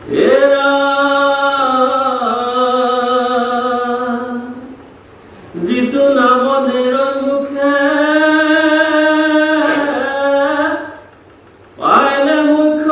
এরা জিতু নামনের মুখে পাইলে মুখ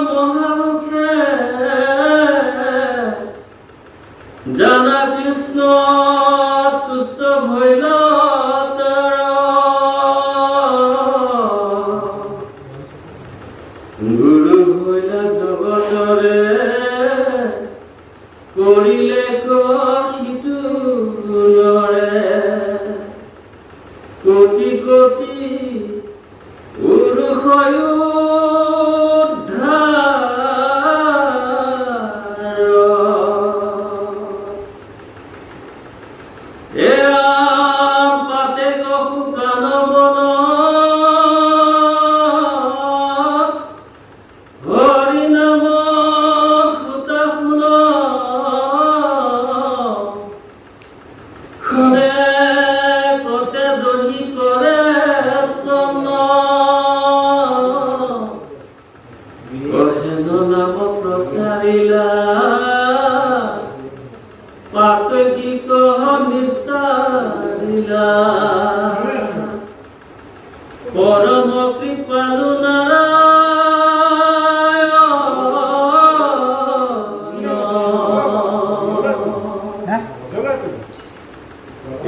মহামুখে জানা কৃষ্ণ তুষ্ট হইল গুরু হইল জগতরে করিলে কহিতু লরে কোটি কোটি উরুখয় উদ্ধার এরা পাতে কহু গান বন হরি নাম সুতা শুন খরে কতে দহি করে সন কহেন নাম প্রসারিলা পাতকি কহ নিস্তারিলা পরম কৃপালু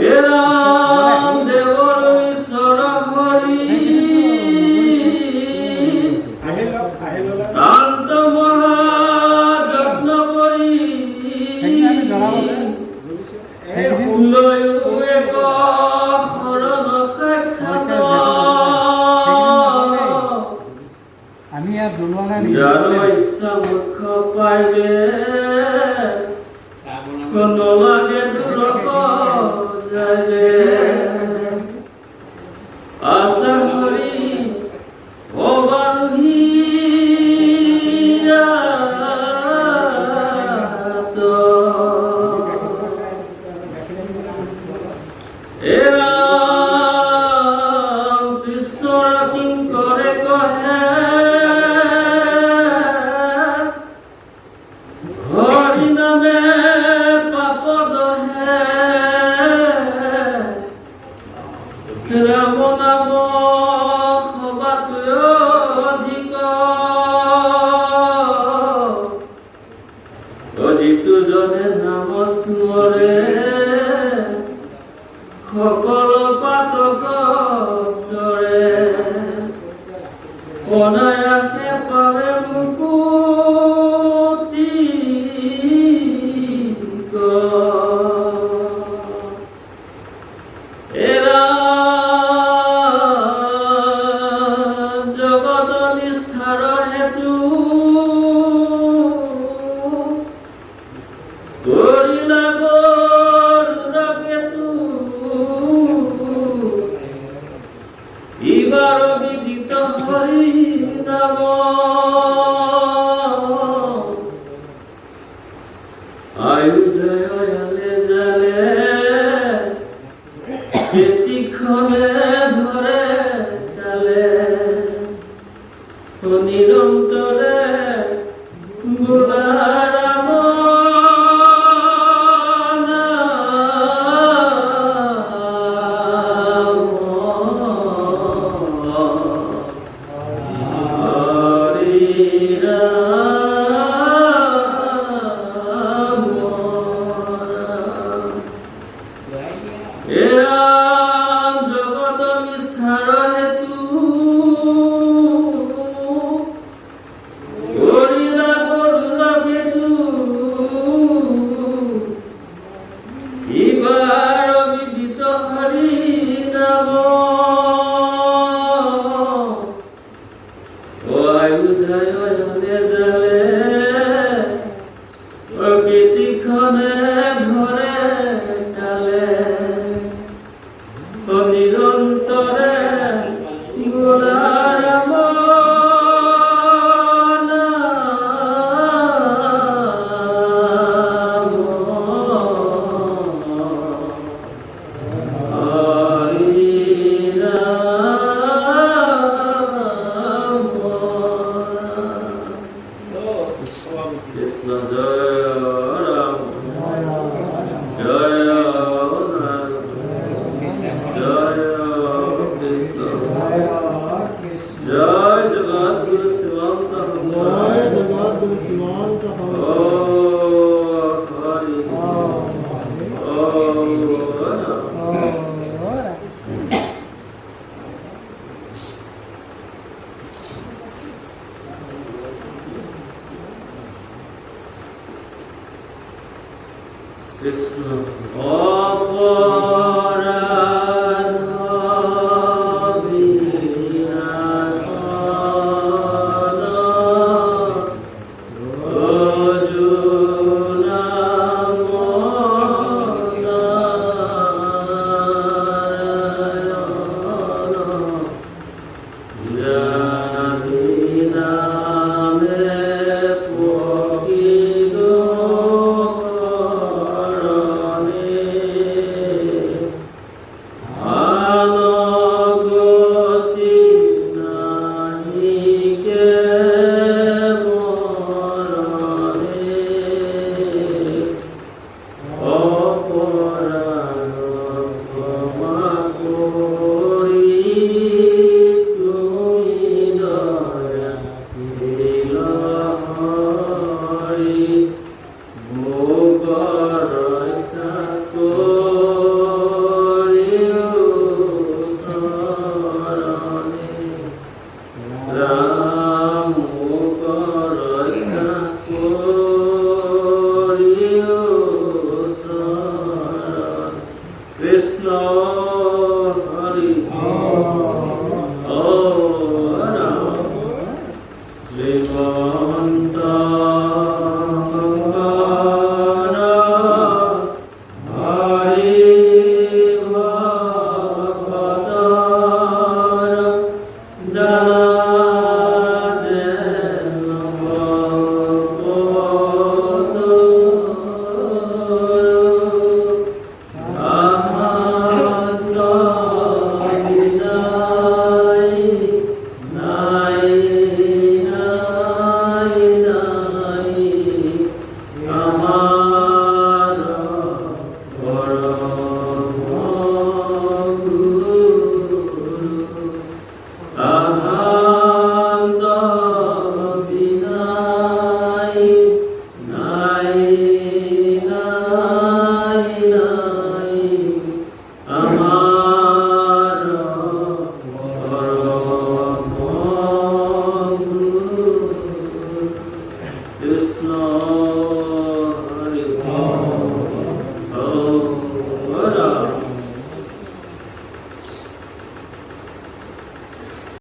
এরাম দেবর ঈশ্বর হরি কান্ত মহাযত্ন করি লয়ু এক হরণ সাক্ষাৎ আমি আর জনোৱা নাই যার ইচ্ছা মুখ পাইবে কোন লাগে দুরক যাইবে আশা হরি অবারুহি এরা কৃষ্ণ কিং করে কহে হরি নামে পাপ দহে রাম নাম হবাত অধিক অজিতু জনে নাম স্মরে সকল পাতক জৰে অনায়াসে পাবে মুকুতি এরা জগত নিস্তার হেতু করিলা গরুর কেতু ইবার বিদিত হরি নাম আয়ু জয় আলে জালে কেতিক্ষণে ধরে ডালে নিরন্তরে বোলা রাম এরাম জগত নিস্তার হেতু করিলা গরুর কেতু ইবার বিদিত হরি নাম আয়ু যায় আলে জালে প্রকৃতিক্ষণে ধরে ডালে নিরন্তরে গোলা রাম নাম হরি রাম শ্ৰীমন্ত ও হরি ও কৃষ্ণ অপরাধ বিনাশন অর্জুনা নারায়ণ জানি নামে প্রকৃত আনগতি নাহিকে